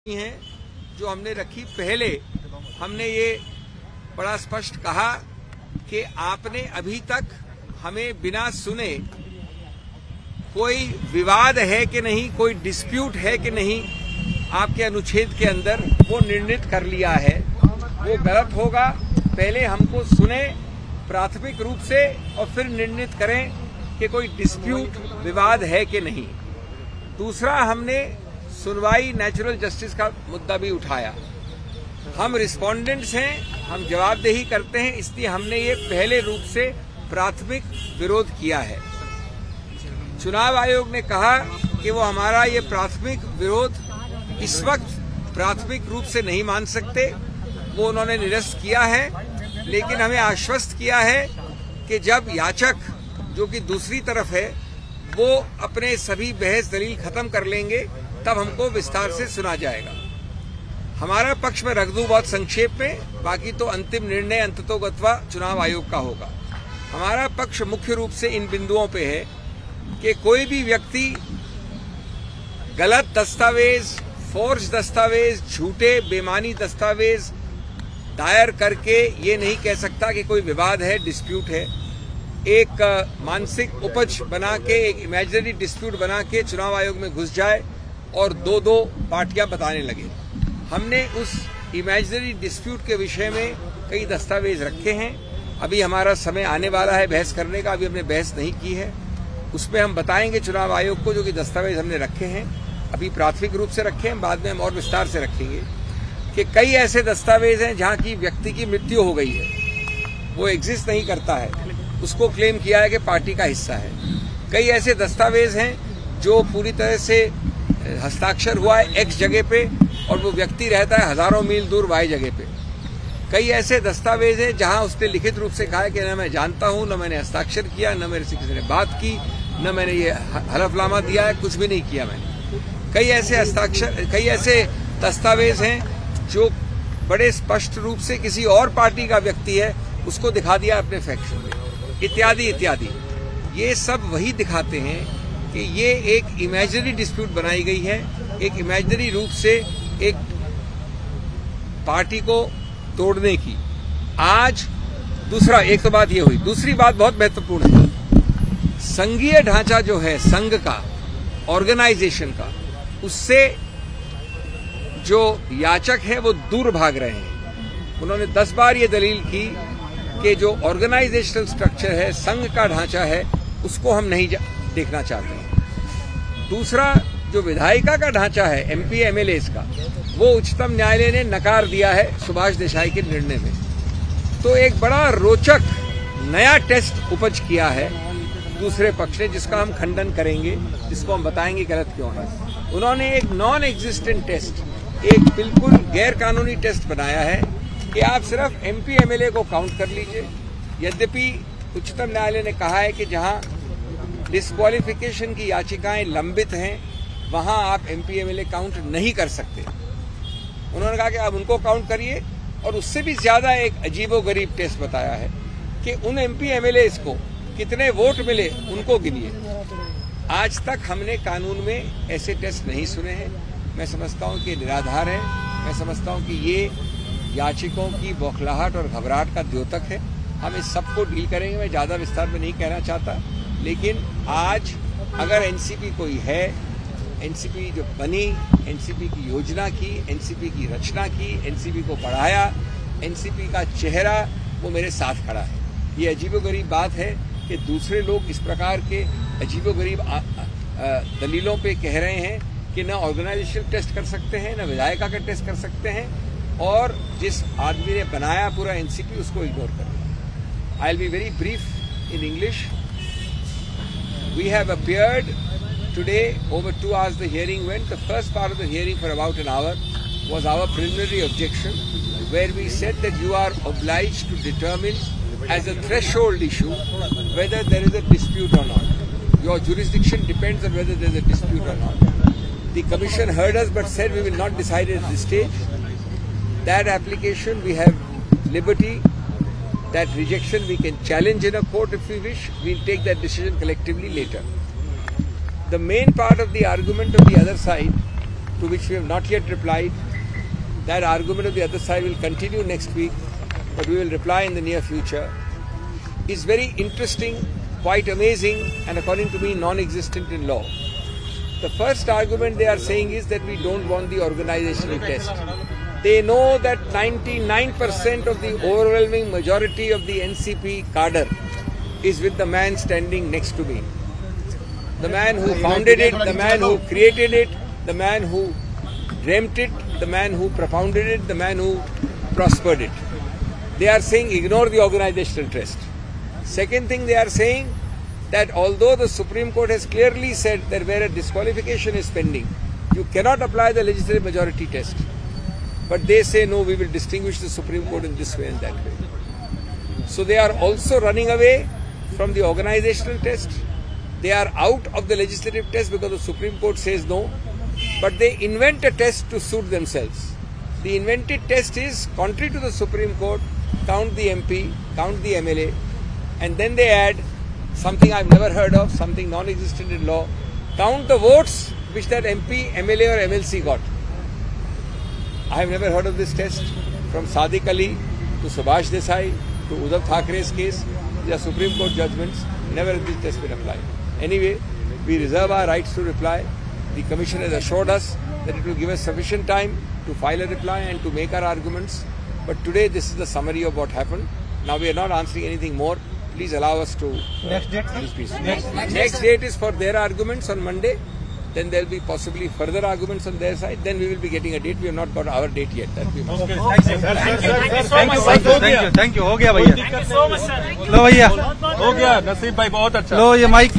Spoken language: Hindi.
हैं जो हमने रखी। पहले हमने ये बड़ा स्पष्ट कहा कि आपने अभी तक हमें बिना सुने कोई विवाद है कि नहीं, कोई डिस्प्यूट है कि नहीं, आपके अनुच्छेद के अंदर वो निर्णित कर लिया है। वो गलत होगा। पहले हमको सुने प्राथमिक रूप से और फिर निर्णित करें कि कोई डिस्प्यूट विवाद है कि नहीं। दूसरा, हमने सुनवाई नेचुरल जस्टिस का मुद्दा भी uठाया। हम रिस्पोंडेंट्स हैं, हम जवाबदेही करते हैं, इसलिए हमने ये पहले रूप से प्राथमिक विरोध किया है। चुनाव आयोग ने कहा कि वो हमारा ये प्राथमिक विरोध इस वक्त प्राथमिक रूप से नहीं मान सकते, वो उन्होंने निरस्त किया है। लेकिन हमें आश्वस्त किया है कि जब याचक, जो कि दूसरी तरफ है, वो अपने सभी बहस दलील खत्म कर लेंगे तब हमको विस्तार से सुना जाएगा। हमारा पक्ष में रख दूं बहुत संक्षेप में, बाकी तो अंतिम निर्णय अंततोगत्वा चुनाव आयोग का होगा। हमारा पक्ष मुख्य रूप से इन बिंदुओं पे है कि कोई भी व्यक्ति गलत दस्तावेज, फोर्ज दस्तावेज, झूठे बेमानी दस्तावेज दायर करके ये नहीं कह सकता कि कोई विवाद है, डिस्प्यूट है। एक मानसिक उपज बना के, एक इमेजिनरी डिस्प्यूट बना के चुनाव आयोग में घुस जाए और दो पार्टियां बताने लगे। हमने उस इमेजिनरी डिस्प्यूट के विषय में कई दस्तावेज रखे हैं। अभी हमारा समय आने वाला है बहस करने का, अभी हमने बहस नहीं की है। उसमें हम बताएंगे चुनाव आयोग को जो कि दस्तावेज हमने रखे हैं, अभी प्राथमिक रूप से रखे हैं, बाद में हम और विस्तार से रखेंगे कि कई ऐसे दस्तावेज हैं जहां की व्यक्ति की मृत्यु हो गई है, वो एग्जिस्ट नहीं करता है, उसको क्लेम किया है कि पार्टी का हिस्सा है। कई ऐसे दस्तावेज हैं जो पूरी तरह से हस्ताक्षर हुआ है एक्स जगह पे और वो व्यक्ति रहता है हजारों मील दूर वाई जगह पे। कई ऐसे दस्तावेज हैं जहां उसने लिखित रूप से कहा है कि न मैं जानता हूं, न मैंने हस्ताक्षर किया, न मेरे से किसी ने बात की, न मैंने ये हलफनामा दिया है, कुछ भी नहीं किया मैंने। कई ऐसे दस्तावेज हैं जो बड़े स्पष्ट रूप से किसी और पार्टी का व्यक्ति है, उसको दिखा दिया अपने फैक्शन में, इत्यादि इत्यादि। ये सब वही दिखाते हैं कि ये एक इमेजिनरी डिस्प्यूट बनाई गई है, एक इमेजिनरी रूप से एक पार्टी को तोड़ने की। आज दूसरा, एक तो बात ये हुई, दूसरी बात बहुत महत्वपूर्ण है। संघीय ढांचा जो है संघ का, ऑर्गेनाइजेशन का, उससे जो याचक है वो दूर भाग रहे हैं। उन्होंने 10 बार ये दलील की कि जो ऑर्गेनाइजेशनल स्ट्रक्चर है, संघ का ढांचा है, उसको हम नहीं देखना चाहते हैं। दूसरा, जो विधायिका का ढांचा है एमपी एमएलएस का, वो उच्चतम न्यायालय ने नकार दिया है सुभाष देसाई के निर्णय में। तो एक बड़ा रोचक नया टेस्ट उपज किया है दूसरे पक्ष ने, जिसका हम खंडन करेंगे, जिसको हम बताएंगे गलत क्यों है। उन्होंने एक नॉन एग्जिस्टेंट टेस्ट, एक बिल्कुल गैर कानूनी टेस्ट बनाया है कि आप सिर्फ एमपी एमएलए को काउंट कर लीजिए। यद्यपि उच्चतम न्यायालय ने कहा है कि जहां डिस्क्वालिफिकेशन की याचिकाएं लंबित हैं वहां आप एमपी एमएलए काउंट नहीं कर सकते। उन्होंने कहा कि आप उनको काउंट करिए, और उससे भी ज्यादा एक अजीबोगरीब टेस्ट बताया है कि उन एमपी एमएलए को कितने वोट मिले उनको गिनिए। आज तक हमने कानून में ऐसे टेस्ट नहीं सुने हैं। मैं समझता हूं कि निराधार है। मैं समझता हूं कि ये याचिकों की बौखलाहट और घबराहट का द्योतक है। हम इस सबको डील करेंगे। मैं ज्यादा विस्तार में नहीं कहना चाहता, लेकिन आज अगर एनसीपी कोई है, एनसीपी जो बनी, एनसीपी की योजना की, एनसीपी की रचना की, एनसीपी को बढ़ाया, एनसीपी का चेहरा वो मेरे साथ खड़ा है। ये अजीबोगरीब बात है कि दूसरे लोग इस प्रकार के अजीबोगरीब दलीलों पे कह रहे हैं कि न ऑर्गेनाइजेशन टेस्ट कर सकते हैं, न विधायिका का टेस्ट कर सकते हैं, और जिस आदमी ने बनाया पूरा एनसीपी उसको इग्नोर कर दिया। I will be very brief in English. We have appeared today, over 2 hours the hearing went. The first part of the hearing for about an hour was our preliminary objection, where we said that you are obliged to determine as a threshold issue whether there is a dispute or not. Your jurisdiction depends on whether there is a dispute or not. The commission heard us but said we will not decide at this stage. That application we have liberty. That rejection we can challenge in a court if we wish. We'll take that decision collectively later. The main part of the argument of the other side to which we have not yet replied. That argument of the other side will continue next week, but we will reply in the near future. It's very interesting, quite amazing, and according to me, non-existent in law. The first argument they are saying is that we don't want the organizational test. They know that 99% of the overwhelming majority of the NCP cadre is with the man standing next to me. The man who founded it, the man who created it, the man who dreamt it, the man who propounded it, the man who prospered it. They are saying ignore the organizational test. Second thing they are saying that although the Supreme Court has clearly said that where a disqualification is pending, you cannot apply the legislative majority test. But they say no, we will distinguish the Supreme Court in this way and that way. So they are also running away from the organizational test. They are out of the legislative test because the Supreme Court says no. But they invent a test to suit themselves. The invented test is, contrary to the Supreme Court, count the MP, count the MLA, and then they add something I've never heard of, something non-existent in law, count the votes which that MP, MLA or MLC got. I have never heard of this test. From Sadiq Ali to Subhash Desai to Uddhav Thackeray's case, these are Supreme Court judgments. Never has this test been applied. Anyway, we reserve our rights to reply. The Commission has assured us that it will give us sufficient time to file a reply and to make our arguments. But today, this is the summary of what happened. Now, we are not answering anything more. Please allow us to... Next date? Next date is for their arguments on Monday. Then there will be possibly further arguments on their side. Then we will be getting a date. We have not got our date yet. That we must. Thank you. हो गया भैया. Thank you so much, sir. लो भैया. हो गया. नसीब भाई बहुत अच्छा. लो ये माइक